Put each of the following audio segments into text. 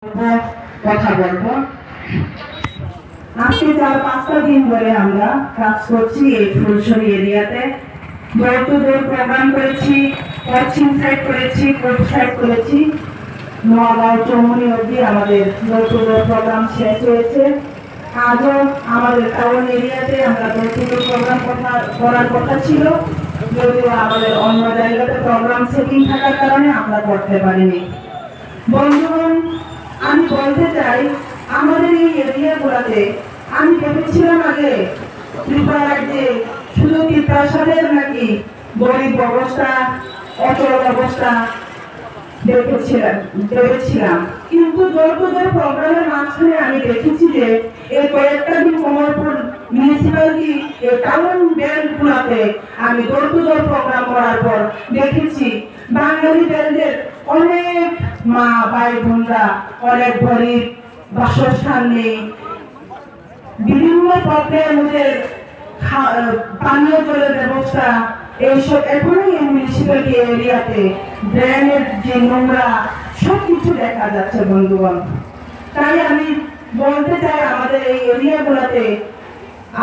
কথা বলবো। আজকে 4-5টা দিন ধরে আমরা কাজ করছি এই ফুলছড়ি এরিয়াতে। ডোর টু ডোর প্রোগ্রাম করেছি, পশ্চিম সাইড করেছি, পূর্ব সাইড করেছি, নোয়াগাঁও চৌমুনি অবধি আমাদের ডোর টু ডোর প্রোগ্রাম শেষ হয়েছে। আজও আমাদের টাউন এরিয়াতে আমরা ডোর টু ডোর প্রোগ্রাম করার কথা ছিল, যদিও আমাদের অন্য জায়গাতে প্রোগ্রাম সেটিং থাকার কারণে আমরা করতে পারিনি। বন্ধুগণ, আমি বলতে চাই আমাদের এই এরিয়াগুলোতে আমি ভেবেছিলাম আগে ত্রিপুরা রাজ্যে শুধু তিতাসাদের নাকি গরিব অবস্থা, অচল অবস্থা ভেবেছিলাম, কিন্তু জোরপূজার প্রোগ্রামের মাঝখানে আমি দেখেছি যে এই কয়েকটা দিন কমলপুর মিউনিসিপ্যালিটি এই টাউন ব্যান্ডগুলোতে আমি জোরপূজার প্রোগ্রাম করার পর দেখেছি বাঙালি ব্যান্ডের অনেক মা ভাই বোনরা অনেক গরিব, বাসস্থান নেই, বিভিন্ন প্রবলেম, ওদের পানীয় জলের ব্যবস্থা এইসব এখনই এই মিউনিসিপ্যালিটি এরিয়াতে ড্রেনের যে নোংরা সবকিছু দেখা যাচ্ছে বন্ধুগণ। তাই আমি বলতে চাই আমাদের এই এরিয়াগুলোতে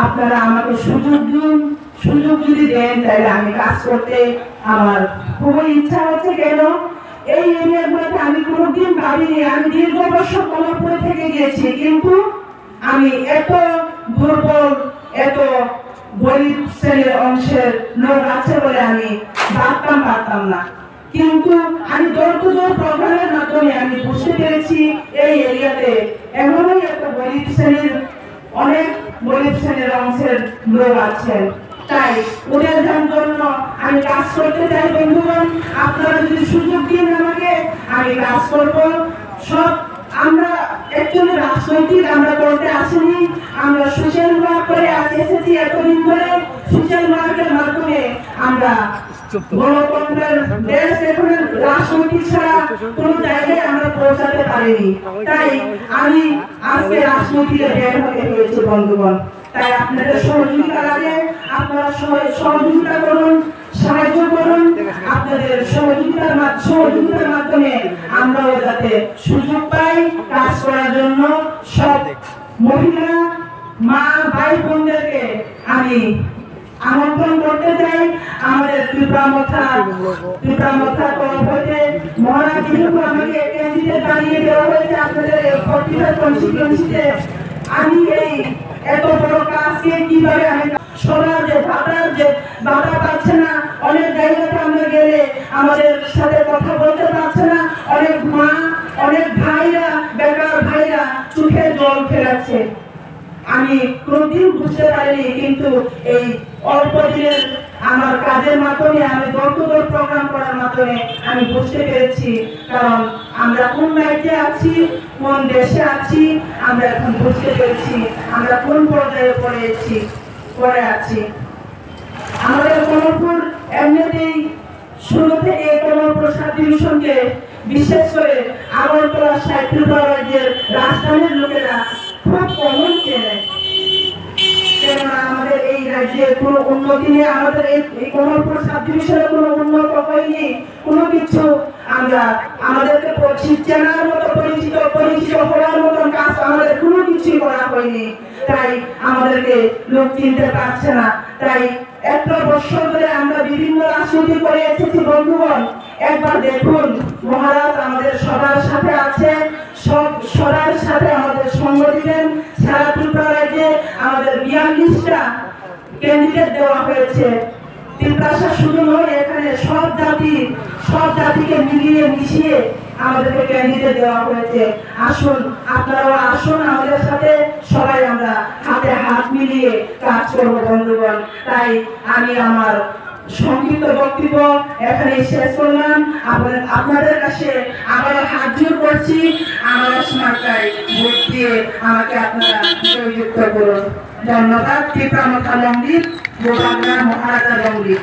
আপনারা আমাকে সুযোগ দিন, সুযোগ যদি দেন তাহলে আমি কাজ করতে আমার খুবই ইচ্ছা হচ্ছে। কেন এই এরিয়াগুলোতে আমি কোনোদিন ভাবিনি, আমি দীর্ঘ বছর কমলপুরে থেকে গিয়েছি, কিন্তু আমি এত দুর্বল, এত গরিব শ্রেণীর অংশের লোক আছে বলে আমি ভাবতাম না। কিন্তু আমি ডোর টু ডোর প্রোগ্রামের মাধ্যমে আমি বুঝতে পেরেছি এই এরিয়াতে এমনই এত গরিব শ্রেণীর, অনেক গরিব শ্রেণীর অংশের লোক আছেন। তাই ওদের জন্য আমি কাজ করতে চাই বন্ধুগণ। আপনারা যদি সুযোগ দিন আমাকে, আমি কাজ করব। সব আমরা একচুয়ালি রাজনৈতিক আমরা করতে আসিনি, আমরা সোশ্যাল ওয়ার্ক করে এসেছি এতদিন ধরে। সোশ্যাল ওয়ার্কের মাধ্যমে আমরা গণতন্ত্রের দেশ, এখানে রাজনৈতিক ছাড়া কোন জায়গায় আমরা পৌঁছাতে পারিনি। তাই আমি আজকে রাজনৈতিকে বের হতে হয়েছে বন্ধুগণ। তাই আপনাদের সহযোগিতা লাগে, আপনারা সহযোগিতা করুন, সাহায্য করুন। আপনাদের সহযোগিতার মাধ্যমে আমরাও যাতে সুযোগ পাই কাজ করার জন্য। সব মহিলা মা ভাই বোনদেরকে আমি আমন্ত্রণ করতে চাই আমাদের ত্রিপুরা মথা হইতে। মহারাজ যেহেতু আমাকে ক্যান্ডিডেট বানিয়ে দেওয়া হয়েছে আপনাদের এই 45 কনস্টিটিউয়েন্সিতে, আমি এই এত বড় কাজকে কিভাবে আমি সবার যে বাধা পাচ্ছে না, অনেক জায়গাতে আমরা গেলে আমাদের সাথে কথা বলতে পারছে না, অনেক মা, অনেক ভাইরা, বেকার ভাইরা চোখে জল ফেলাচ্ছে। আমি কোনদিন বুঝতে পারিনি, কিন্তু এই অল্প দিনের আমার কাজের মাধ্যমে, আমি ডোর টু ডোর প্রোগ্রাম করার মাধ্যমে আমি বুঝতে পেরেছি। কারণ আমরা কোন রাজ্যে আছি, কোন দেশে আছি, আমরা এখন বুঝতে পেরেছি আমরা কোন পর্যায়ে পড়ে আছি। আমাদের কমলপুর এমনিতেই শুরু থেকে কমলপুর সাব ডিভিশনকে বিশেষ করে আগরতলা ত্রিপুরা রাজ্যের রাজধানীর লোকেরা খুব কমন চেনে। কেননা আমাদের এই রাজ্যের কোনো উন্নতি নেই, আমাদের এই কমলপুর সাব ডিভিশনে কোনো উন্নত হয়নি, কোনো কিছু আমরা আমাদেরকে চেনার মতো, পরিচিত হওয়ার মতন কাজ আমাদের কোনো কিছুই করা হয়নি। তাই আমাদেরকে লোক চিনতে পারছে না। তাই একটা বছর ধরে আমরা বিভিন্ন রাজনীতি করে এসেছি বন্ধুগণ। একবার দেখুন, মহারাজ আমাদের সবার সাথে আছে, সবার সাথে আমাদের সঙ্গ দিলেন। সারা ত্রিপুরা রাজ্যে আমাদের 42টা ক্যান্ডিডেট দেওয়া হয়েছে। তিতাসা শুধু নয়, এখানে সব জাতিকে মিশিয়ে আমাদেরকে ক্যান্ডিডেট দেওয়া হয়েছে। আসুন, আপনারাও আসুন আমাদের সাথে, সবাই আমরা হাতে হাত মিলিয়ে কাজ করব বন্ধুগণ। তাই আমি আমার সংক্ষিপ্ত বক্তব্য এখানে শেষ করলাম। আপনাদের কাছে আবারও হাত জোর করছি, আমার মার্কায় ভোট দিয়ে আমাকে আপনারা জয়যুক্ত করুন। ধন্যবাদ। ত্রিপুরা মথা মন্দির, গোবাংলা মহারাজা মন্দির।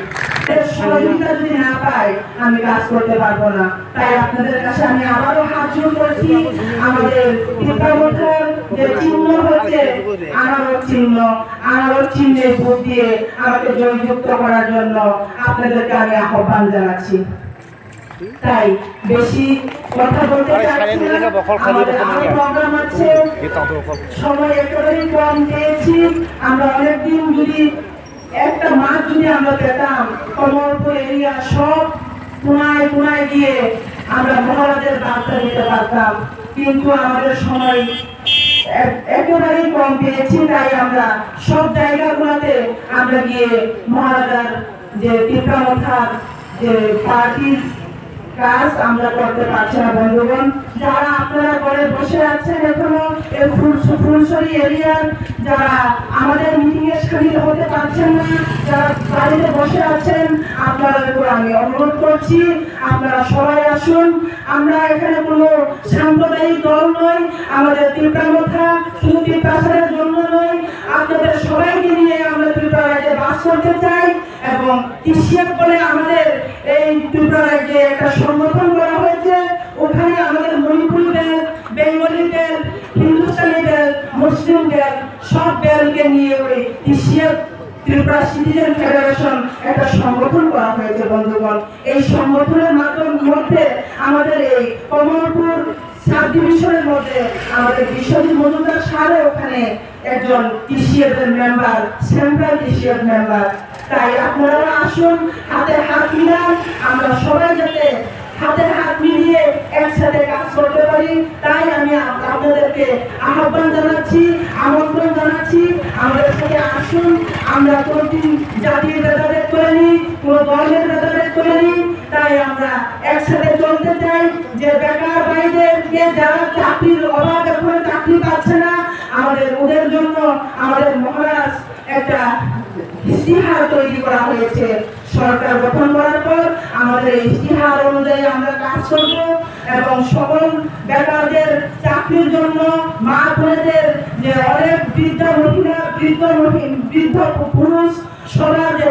সহযোগিতা যদি না পাই আমি কাজ করতে পারবো না। তাই আপনাদের কাছে আমি আবারও হাত জোর করছি। আমাদের ত্রিপুরা মথার যে চিহ্ন হচ্ছে আনারস চিহ্নে ভোট দিয়ে আমাকে জয়যুক্ত করার জন্য আপনাদেরকে আমি আহ্বান জানাচ্ছি। তাই বেশি কথা বলতে চাচ্ছি না। আমাদের আরো প্রোগ্রাম আছে, সময় একেবারেই কম পেয়েছি। আমরা অনেকদিন যদি একটা মাস যদি আমরা পেতাম, কমলপুর এরিয়া সব কোনায় কোনায় গিয়ে আমরা মহারাজের বার্তা দিতে পারতাম, কিন্তু আমাদের সময় একেবারেই কম পেয়েছি। তাই আমরা সব জায়গাগুলোতে আমরা গিয়ে মহারাজার যে তীব্রমথার যে পার্টির কাজ আমরা করতে পারছি না। বন্ধুগণ, যারা আপনারা ঘরে বসে আছেন এখনো এই ফুলসরি এরিয়ার, যারা আমাদের মিটিং এ সামিল হতে পারছেন না, যারা বাড়িতে বসে আছেন, আপনাদের উপর আমি অনুরোধ করছি আপনারা সবাই আসুন। আমরা এখানে কোনো সাম্প্রদায়িক দল নই। আমাদের তীব্রমথা শুধু তীব্রাসারের জন্য নয়, আপনাদের সবাইকে নিয়ে আমরা ত্রিপুরা রাজ্যে বাস করতে চাই। এবং টিসিএফ বলে আমাদের এই ত্রিপুরা রাজ্যে একটা সংগঠন করা হয়েছে। ওখানে আমাদের মণিপুরি বেল, বেঙ্গলি বেল, হিন্দুস্তানি বেল, মুসলিম বেল, সব বেলকে নিয়ে ওই টিসিএফ ত্রিপুরা সিটিজেন ফেডারেশন একটা সংগঠন করা হয়েছে। বন্ধুগণ, এই সংগঠনের মধ্যে আমাদের এই কমলপুর সাব ডিভিশনের মধ্যে আমাদের বিশ্বজিৎ মজুমদার স্যারও ওখানে একজন টিসিএফ এর মেম্বার, সেন্ট্রাল টিসিএফ মেম্বার। তাই আপনারা আসুন, হাতে হাত মিলান, আমরা সবাই যাতে হাতে হাত মিলিয়ে একসাথে কাজ করতে পারি। তাই আমি আপনাদেরকে আহ্বান জানাচ্ছি, আমন্ত্রণ জানাচ্ছি, আমাদের সাথে আসুন। আমরা কোনদিন জাতির ভেদাভেদ করিনি, কোনো দলের ভেদাভেদ করিনি। তাই আমরা একসাথে চলতে চাই। যে বেকার ভাইদেরকে যারা চাকরির অভাব, এখন চাকরি পাচ্ছে না, আমাদের ওদের জন্য আমাদের মহারাজ একটা ইস্তিহার তৈরি করা হয়েছে। সরকার গঠন করার পর আমাদের ইস্তিহার অনুযায়ী আমরা কাজ করব এবং সকল বেকারদের চাকরির জন্য, মা বোনেদের, যে অনেক বৃদ্ধ মহিলা, বৃদ্ধ পুরুষ সবার যে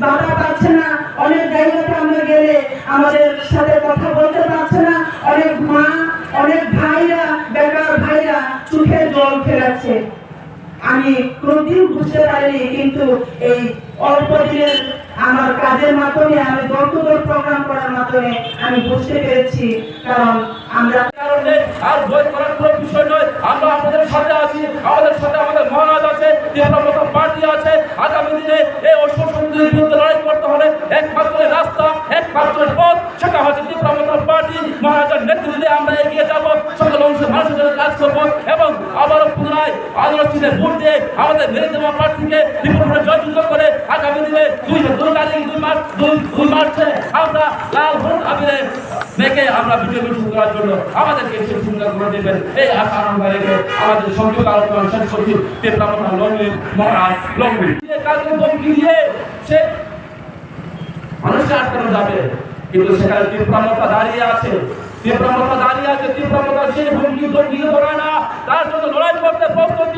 বাধা পাচ্ছে না, অনেক জায়গাতে আমরা গেলে আমাদের সাথে কথা বলতে পারছে না, অনেক মা, অনেক ভাইরা, বেকার ভাইরা চোখে জল ফেলাচ্ছে। আমি কোনদিন বুঝতে পারিনি, কিন্তু এই অল্প দিনের আমার কাজের মাধ্যমে, আমি দল প্রোগ্রাম করার মাধ্যমে আমি বুঝতে পেরেছি। কারণ আমরা আর ভয় করার কোনো বিষয় নয়। আমরা আপনাদের সাথে আছি, আমাদের সাথে আমাদের মহারাজ আছে, তীব্রমথা পার্টি আছে। আগামী দিনে এই অসুবিধার বিরুদ্ধে লড়াই করতে হলে একমাত্র রাস্তা, একমাত্র পথ, সেটা হচ্ছে তীব্রমথা পার্টি। মহারাজার নেতৃত্বে আমরা এগিয়ে যাব, সকল অংশের মানুষের জন্য কাজ করবো এবং আবারও পুনরায় আলোচনা ভোট দিয়ে আমাদের মেরে দেওয়া প্রার্থীকে বিপুলভাবে জয়যুক্ত করে আগামী দিনে 2 মার্চে আমরা লাল ভোট আবিরে মেখে আমরা বিজয় মিছিল করার জন্য আমাদেরকে সুন্দর করে দেবেন এই আশা আমরা রেখে আমাদের সংযুক্ত আলোচনা শেষ করছি। তীব্রমথা লংলিপ মহারাজ লংলিপ কালকে ধমকি দিয়ে সে মানুষকে আটকানো যাবে, কিন্তু সেখানে তীব্রমথা দাঁড়িয়ে আছে। তীব্রমথা সেই হুমকি ধমকি ধরে না, তার জন্য লড়াই করতে প্রস্তুত।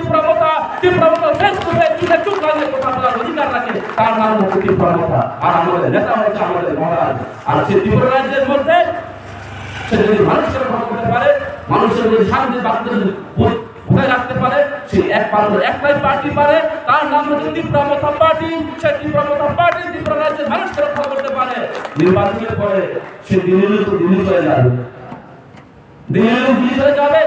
তীব্রমথা শেষ করে চুপ কাজে কথা বলার অধিকার রাখে, তার নাম হচ্ছে তীব্রমথা। আর আমাদের নেতা হচ্ছে আমাদের মহারাজ। আর সেই ত্রিপুরা রাজ্যের মধ্যে সে যদি মানুষের কথা করতে পারে, মানুষের যদি শান্তি কোথায় রাখতে পারে, সে একটাই পার্টি পারে, তার নাম হচ্ছে তীব্রমথা পার্টি। সে তীব্রমথা পার্টি ত্রিপুরা রাজ্যের মানুষকে রক্ষা করতে পারে। নির্বাচনের পরে সে দিল্লি চলে যাবে, দিল্লি চলে যাবে,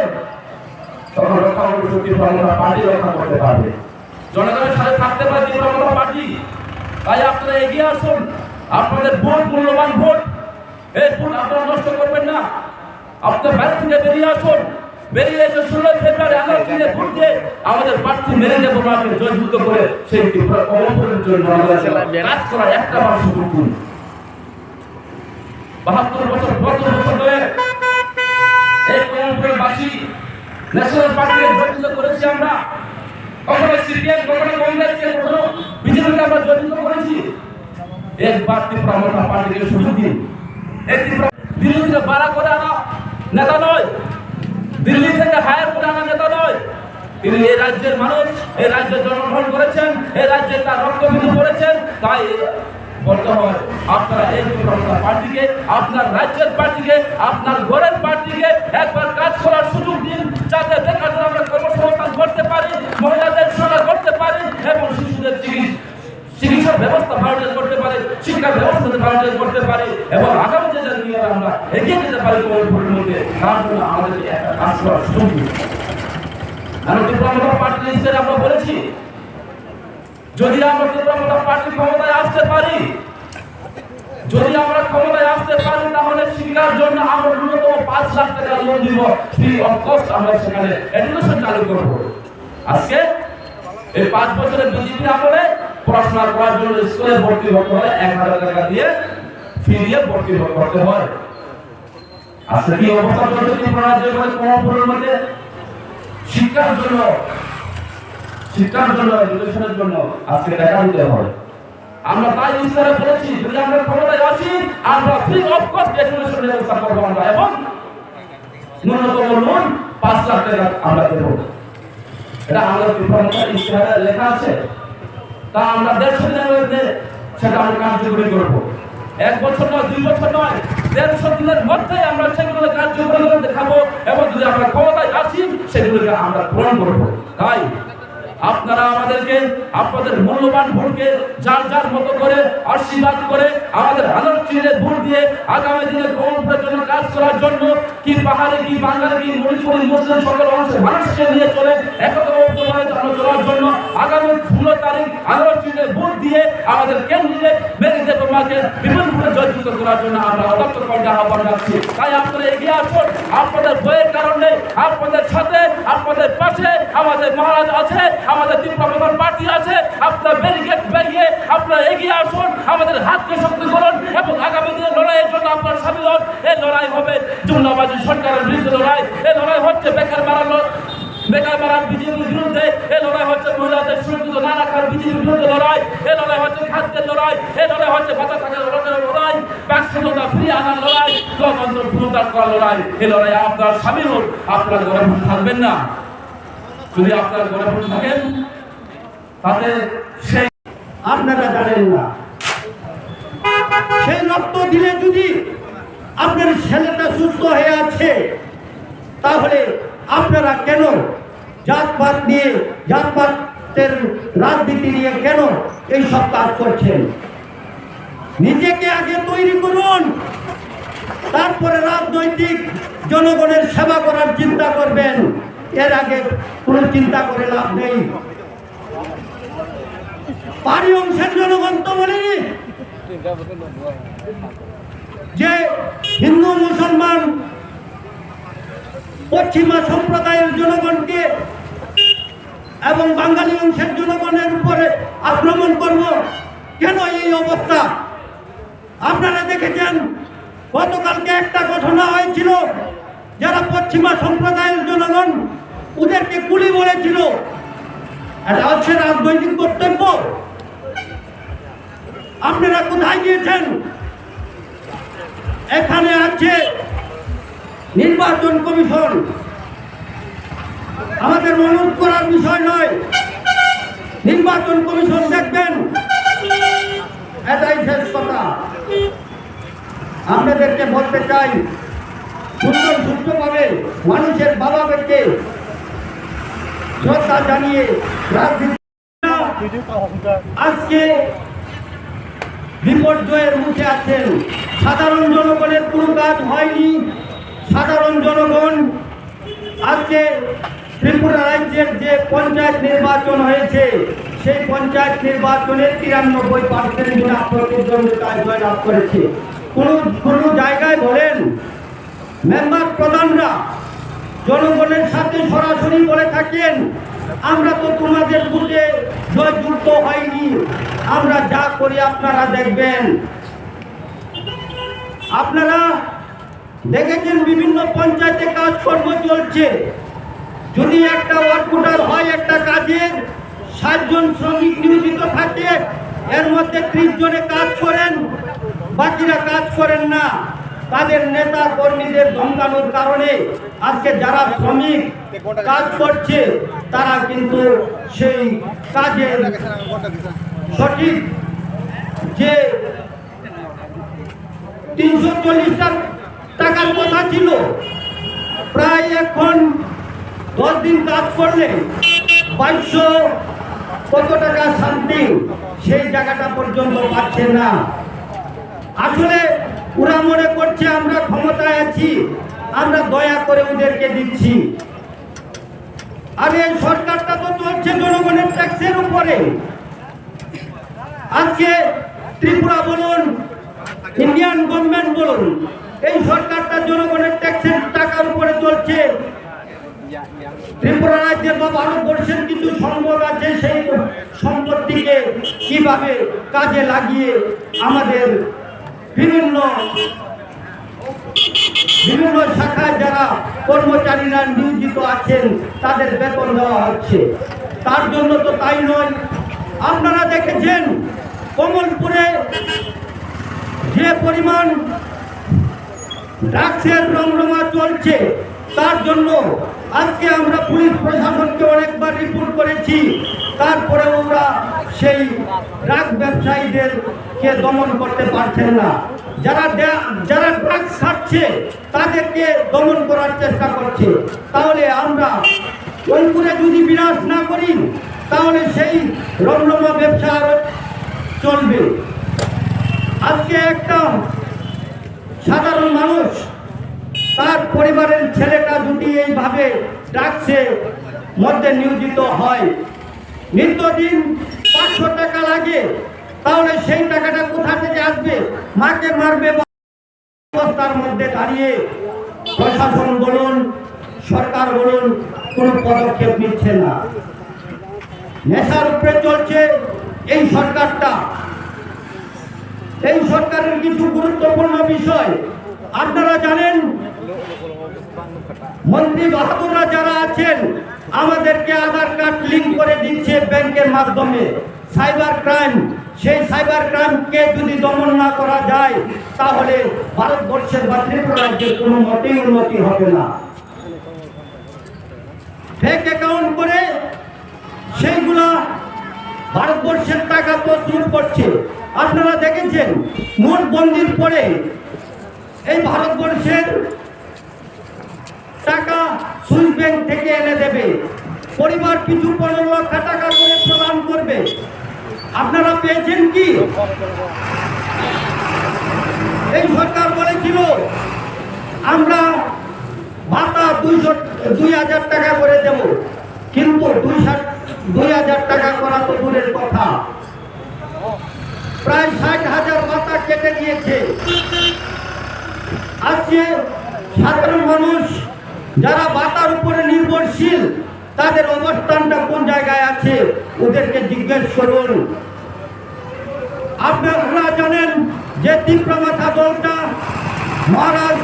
তখন রক্ষা করতে তীব্রমথা পার্টি রক্ষা করতে পারবে, জনগণের সাথে থাকতে পারে তীব্রমথা পার্টি। তাই আপনারা এগিয়ে আসুন, আপনাদের ভোট মূল্যবান ভোট, এই ভোট আপনারা নষ্ট করবেন না। আপনার বাইরে থেকে বেরিয়ে আসুন, বেরিয়ে এসে 16 ফেব্রুয়ারি আগামী ভোট দিয়ে আমাদের প্রার্থী মেনে নেব, আমাদের জয়যুক্ত করে সেই ত্রিপুরা কমলপুরের জন্য আমাদের কাজ করার একটা বার সুযোগ দিন। 72 বছর ধরে এই কমলপুরের বাসী ন্যাশনাল পার্টিকে জয়যুক্ত করেছি আমরা। কখনো সিপিএম, কখনো কংগ্রেসকে, কখনো বিজেপিকে আমরা জয়যুক্ত করেছি। একবার তীব্রমথা পার্টিকে সুযোগ দিন। এই দিল্লি থেকে ভাড়া করে আনা নেতা নয়, দিল্লি থেকে হায়ার করে আনা নেতা নয়। তিনি এই রাজ্যের মানুষ, এই রাজ্যে জন্মগ্রহণ করেছেন, এই রাজ্যে তার রক্তবিন্দু করেছেন। তাই বলতে হয় আপনারা এই তীব্রমথা পার্টিকে, আপনার রাজ্যের পার্টিকে, আপনার ঘরের পার্টিকে একবার কাজ করার সুযোগ দিন, যাতে বেকারদের আমরা কর্মসংস্থান করতে পারি, মহিলাদের সেবা করতে পারি এবং শিশুদের চিকিৎসার ব্যবস্থা ভারতীয় করতে পারে, শিক্ষার ব্যবস্থা ভারতীয় করতে পারে এবং আগামী যে আমরা এগিয়ে যেতে পারি। আমি ত্রিপুরা পার্টি লিস্টের আমরা বলেছি, যদি আমরা ত্রিপুরা পার্টি ক্ষমতায় আসতে পারি, যদি আমরা ক্ষমতায় আসতে পারি, তাহলে শিক্ষার জন্য আমরা ন্যূনতম 5 লাখ টাকা লোন দিব, ফ্রি অফ কস্ট আমরা সেখানে এডুকেশন চালু করব। আজকে এই 5 বছরের বিজেপি আমলে পড়াশোনা করার জন্য স্কুলে ভর্তি হতে হয় 1000 টাকা দিয়ে, ফি দিয়ে ভর্তি হতে হয়। আজকে কি অবস্থা চলছে ত্রিপুরা রাজ্যের কর্মপুরের মধ্যে? শিক্ষার জন্য এডুকেশনের জন্য আজকে টাকা দিতে হয়। আমরা তাই ইসলামে বলেছি, যদি আমরা ক্ষমতায় আসি, আমরা ফ্রি অফ কস্ট এডুকেশনের ব্যবস্থা করবো আমরা, এবং ন্যূনতম লোন 5 লাখ টাকা আমরা দেবো। এটা আমাদের ইসলামে লেখা আছে। তা আমরা 150 দিনের মধ্যে সেটা আমরা কার্যকরী করবো। 1 বছর নয়, 2 বছর নয়, 150 দিনের মধ্যে আমরা সেগুলো কার্যকরী করে দেখাবো, এবং যদি আমরা ক্ষমতায় আসি সেগুলোকে আমরা পূরণ করবো। তাই আপনারা আমাদেরকে আপনাদের মূল্যবান ভোটকে যার যার মতো করে আশীর্বাদ করে আমাদের আলোর চিহ্নে ভোট দিয়ে আগামী দিনে কর্মপুরের জন্য কাজ করার জন্য, কি পাহাড়ে কি বাঙালি কি মণিপুরি মুসলিম সকল মানুষকে নিয়ে চলে একত্রভাবে চলার জন্য আগামী 16 তারিখ আলোর চিহ্নে ভোট দিয়ে আমাদের ক্যান্ডিডেট মেরি দেবমাকে বিপুলভাবে জয়যুক্ত করার জন্য আমরা অদত্ত কণ্ঠে আহ্বান রাখছি। তাই আপনারা এগিয়ে আসুন, আপনাদের ভয়ের কারণে আপনাদের সাথে আপনাদের পাশে আমাদের মহারাজ আছে, আমাদের ত্রিপুরা পার্টি আছে। আপনারা ব্যারিকেড বেরিয়ে আপনারা এগিয়ে আসুন, আমাদের হাতকে শক্তি করুন, এবং আগামী দিনে লড়াইয়ের জন্য আপনার সামিল হন। এই লড়াই হবে জুমলাবাজি সরকারের বিরুদ্ধে লড়াই, এই লড়াই হচ্ছে বেকার মারার বিজেপির বিরুদ্ধে, এই লড়াই হচ্ছে মহিলাদের সুরক্ষিত না রাখার বিজেপির বিরুদ্ধে লড়াই, এই লড়াই হচ্ছে খাদ্যের লড়াই, এই লড়াই হচ্ছে ভাতা থাকার লড়াই, বাক্সতা ফ্রি আনার লড়াই, গণতন্ত্র পুনরুদ্ধার করার লড়াই। এই লড়াই আপনার সামিল হন, আপনার ঘরে থাকবেন না। যদি আপনার ঘরে থাকেন তাতে সেই আপনারা জানেন না, সেই রক্ত দিলে যদি আপনার ছেলেটা সুস্থ হয়ে আছে, তাহলে আপনারা কেন জাতপাত নিয়ে, জাতপাতের রাজনীতি নিয়ে কেন এই সব কাজ করছেন? নিজেকে আগে তৈরি করুন, তারপরে রাজনৈতিক জনগণের সেবা করার চিন্তা করবেন। এর আগে কোনো চিন্তা করে লাভ নেই। পাহাড়ি অংশের জনগণ তো বলেনি যে হিন্দু মুসলমান পশ্চিমা সম্প্রদায়ের জনগণকে এবং বাঙালি অংশের জনগণের উপরে আক্রমণ করব। কেন এই অবস্থা? আপনারা দেখেছেন গতকালকে একটা ঘটনা হয়েছিল, যারা পশ্চিমা সম্প্রদায়ের জনগণ ওদেরকে গুলি বলেছিল। এটা হচ্ছে রাজনৈতিক কর্তব্য। আপনারা কোথায় গিয়েছেন? এখানে আছে নির্বাচন কমিশন, আমাদের অনুরোধ করার বিষয় নয়, নির্বাচন কমিশন দেখবেন। এটাই শেষ কথা। আপনাদেরকে বলতে চাই, সুন্দর সুস্থভাবে মানুষের ভাবাবেগকে শ্রদ্ধা জানিয়ে রাজনীতি আজকে বিপর্যয়ের মুখে আছেন। সাধারণ জনগণের কোনো কাজ হয়নি। সাধারণ জনগণ আজকে ত্রিপুরা রাজ্যের যে পঞ্চায়েত নির্বাচন হয়েছে, সেই পঞ্চায়েত নির্বাচনে 93% প্রতিদ্বন্দ্বিতায় জয়লাভ করেছে। কোনো জায়গায় বলেন মেম্বার প্রধানরা জনগণের সাথে সরাসরি বলে থাকেন, আমরা তো তোমাদের বুথে জয়যুক্ত হয়নি, আমরা যা করি আপনারা দেখবেন। আপনারা দেখেছেন বিভিন্ন পঞ্চায়েতে কাজকর্ম চলছে। যদি একটা ওয়ার্কার হয়, একটা কাজের 60 জন শ্রমিক নিয়োজিত থাকে, এর মধ্যে 30 জনে কাজ করেন, বাকিরা কাজ করেন না। তাদের নেতা কর্মীদের ধমকানোর কারণে আজকে যারা শ্রমিক কাজ করছে তারা কিন্তু সেই কাজের সঠিক যে 340 টাকার কথা ছিল, প্রায় এখন 10 দিন কাজ করলে 2200 কত টাকা সামথিং, সেই জায়গাটা পর্যন্ত পাচ্ছে না। আসলে ওরা মনে করছে আমরা ক্ষমতায় আছি, আমরা দয়া করে ওদেরকে দিচ্ছি। আর এই সরকারটা তো চলছে জনগণের ট্যাক্সের উপরে। আজকে ত্রিপুরা বলুন, ইন্ডিয়ান গভর্নমেন্ট বলুন, এই সরকারটা জনগণের ট্যাক্সের টাকার উপরে চলছে। ত্রিপুরা রাজ্যের বা ভারতবর্ষের কিছু সম্পদ আছে, সেই সম্পদটিকে কিভাবে কাজে লাগিয়ে আমাদের বিভিন্ন শাখায় যারা কর্মচারীরা নিয়োজিত আছেন তাদের বেতন দেওয়া হচ্ছে। তার জন্য তো তাই নয়, আপনারা দেখেছেন কমলপুরে যে পরিমাণ ড্রাগসের রমরমা চলছে, তার জন্য আজকে আমরা পুলিশ প্রশাসনকে অনেকবার রিপোর্ট করেছি। তারপরে ওরা সেই ড্রাগ ব্যবসায়ীদেরকে দমন করতে পারছেন না। যারা ড্রাগস খাচ্ছে তাদেরকে দমন করার চেষ্টা করছে। তাহলে আমরা ওইপুরে যদি বিনাশ না করি তাহলে সেই রমরমা ব্যবসা আরো চলবে। আজকে একটা সাধারণ মানুষ, তার পরিবারের ছেলেটা যদি এইভাবে ড্রাগসের মধ্যে নিয়োজিত হয়, নিত্যদিন 500 টাকা লাগে, তাহলে সেই টাকাটা কোথা থেকে আসবে? মাকে মারবে। অবস্থার মধ্যে দাঁড়িয়ে প্রশাসন বলুন, সরকার বলুন, কোনো পদক্ষেপ নিচ্ছে না। নেশার উপরে চলছে এই সরকারটা। এই সরকারের কিছু গুরুত্বপূর্ণ বিষয় আপনারা জানেন। মন্ত্রী বাহাদুররা যারা আছেন আমাদেরকে আধার কার্ড লিঙ্ক করে দিচ্ছে ব্যাংকের মাধ্যমে। সাইবার ক্রাইম, সেই সাইবার ক্রাইমকে যদি দমন না করা যায় তাহলে ভারতবর্ষের বা ত্রিপুরা রাজ্যের কোনো মতেই উন্নতি হবে না। ফেক অ্যাকাউন্ট করে সেইগুলা ভারতবর্ষের টাকা প্রচুর করছে। আপনারা দেখেছেন নোটবন্দির পরে এই ভারতবর্ষের টাকা সুইস ব্যাংক থেকে এনে দেবে, পরিবার পিছু 15 লক্ষ টাকা করে প্রদান করবে। আপনারা পেয়েছেন কি? এই সরকার বলেছিল আমরা ভাতা 2000 টাকা করে দেব, কিন্তু 2000 টাকা করা তো দূরের কথা, প্রায় 60,000 ভাতা কেটে দিয়েছে। আজকে সাধারণ মানুষ যারা ভাতার উপরে নির্ভরশীল তাদের অবস্থানটা কোন জায়গায় আছে ওদেরকে জিজ্ঞেস করুন। আপনারা জানেন যে তীব্রমাথা দলটা মহারাজ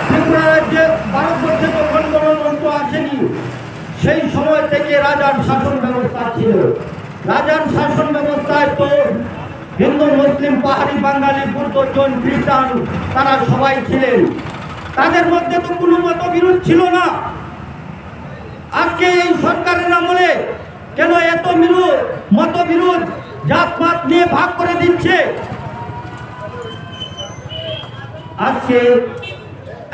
ত্রিপুরা রাজ্যে ভারতবর্ষে যখন গণতন্ত্র আসেনি সেই সময় থেকে রাজার শাসন ব্যবস্থা ছিল। রাজার শাসন ব্যবস্থায় তো হিন্দু, মুসলিম, পাহাড়ি, বাঙালি, বৌদ্ধ, জৈন, খ্রিস্টান তারা সবাই ছিলেন। তাদের মধ্যে তো কোনো মতবিরোধ ছিল না। আজকে এই সরকারের আমলে কেন এত মতবিরোধ, জাতপাত নিয়ে ভাগ করে দিচ্ছে? আজকে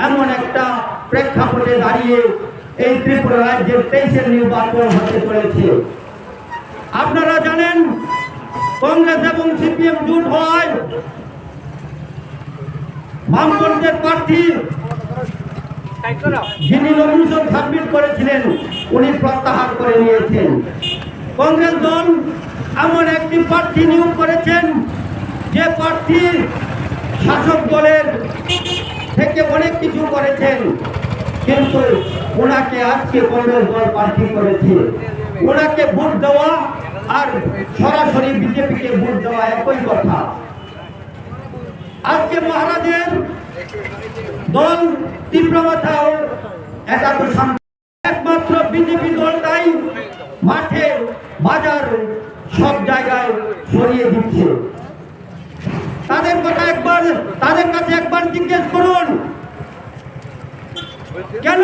এমন একটা প্রেক্ষাপটে দাঁড়িয়ে এই ত্রিপুরা রাজ্যের 23 নির্বাচন হতে চলেছে। আপনারা জানেন কংগ্রেস এবং সিপিএম জোট হয়, বামপন্থের প্রার্থী যিনি নমিনেশন সাবমিট করেছিলেন উনি প্রত্যাহার করে নিয়েছেন। কংগ্রেস দল এমন একটি প্রার্থী নিয়োগ করেছেন যে প্রার্থী শাসক দলের থেকে অনেক কিছু করেছেন, কিন্তু ওনাকে আজকে কংগ্রেস দল প্রার্থী করেছে। ওনাকে ভোট দেওয়া আর সরাসরি বিজেপিকে ভোট দেওয়া একই কথা। আজকে মহারাজের দল তীব্রমাথাও এটা তো একমাত্র বিজেপি দলটাই মাঠে বাজার সব জায়গায় ছড়িয়ে দিচ্ছে। তাদের কাছে একবার জিজ্ঞেস করুন, কেন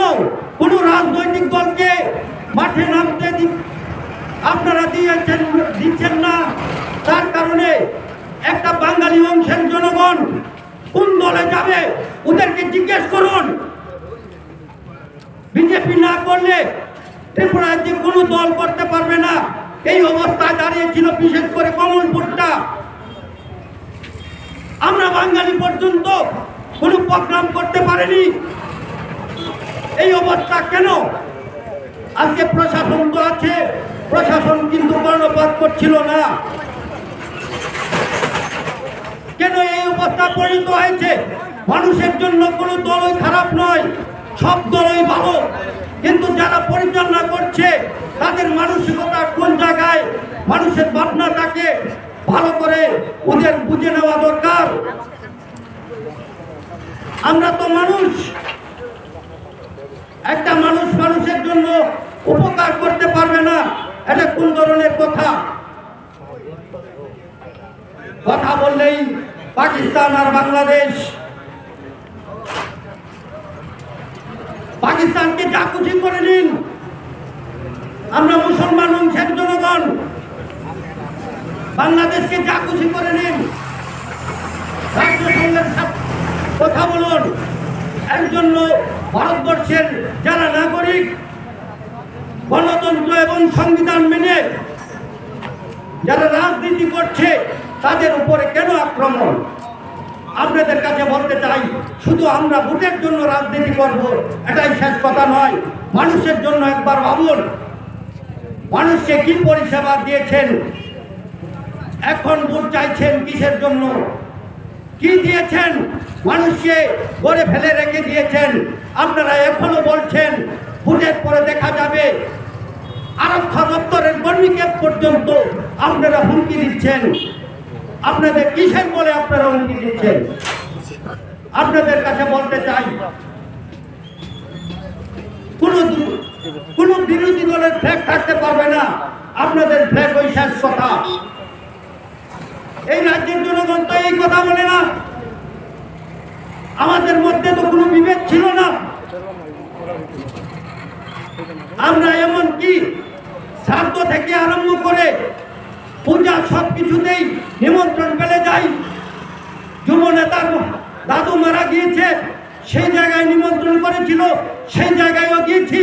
কোন রাজনৈতিক দলকে মাঠে নামতে আপনারা দিচ্ছেন না? তার কারণে একটা বাঙালি অংশের জনগণ কোন দলে যাবে ওদেরকে জিজ্ঞেস করুন। বিজেপি না করলে ত্রিপুরায় যে কোনো দল করতে পারবে না, এই অবস্থায় দাঁড়িয়েছিল বিশেষ করে কমলপুরটা। আমরা বাঙালি পর্যন্ত কোনো প্রোগ্রাম করতে পারিনি, এই অবস্থা কেন? আজকে প্রশাসন তো আছে, প্রশাসন কিন্তু কর্ণপাত করছিল না। কেন এই অবস্থা পরিণত হয়েছে? মানুষের জন্য কোনো দলই খারাপ নয়, সব দলই ভালো, কিন্তু যারা পরিচালনা করছে তাদের মানসিকতা কোন জায়গায়, মানুষের ভাবনাটাকে ভালো করে ওদের বুঝে নেওয়া দরকার। আমরা তো মানুষ, একটা মানুষ মানুষের জন্য উপকার করতে পারবে না, এটা কোন ধরনের কথা? কথা বললেই পাকিস্তান আর বাংলাদেশ, পাকিস্তানকে যা খুশি করে নিন, আমরা মুসলমান অংশের জনগণ, বাংলাদেশকে যা খুশি করে নিন, রাষ্ট্রসংঘের সাথে কথা বলুন। এর জন্য ভারতবর্ষের যারা নাগরিক, গণতন্ত্র এবং সংবিধান মেনে যারা রাজনীতি করছে তাদের উপরে কেন আক্রমণ? আপনাদের কাছে বলতে চাই, শুধু আমরা ভোটের জন্য রাজনীতি করব এটাই শেষ কথা নয়। মানুষের জন্য একবার ভাবুন, মানুষকে কি পরিষেবা দিয়েছেন, এখন ভোট চাইছেন কিসের জন্য? কি দিয়েছেন? মানুষকে গড়ে ফেলে রেখে দিয়েছেন। আপনারা এখনো বলছেন ভোটের পরে দেখা যাবে। আরক্ষা দপ্তরের কর্মীকে পর্যন্ত আপনারা হুমকি দিচ্ছেন। আপনাদের কিসের বলে আপনারা হুমকি দিচ্ছেন? আপনাদের কাছে বলতে চাই, কোন বিরোধী দলের ফ্ল্যাগ থাকতে পারবে না, আপনাদের ফ্ল্যাগ ওই শেষ কথা। এই রাজ্যের জনগণ তো এই কথা বলে না। আমাদের মধ্যে তো কোনো বিভেদ ছিল না। আমরা এমনকি শ্রাদ্ধ থেকে আরম্ভ করে পূজা সব কিছুতেই নিমন্ত্রণ পেলে যাই। যুব নেতার দাদু মারা গিয়েছে, সেই জায়গায় নিমন্ত্রণ করেছিল, সেই জায়গায়ও গিয়েছি।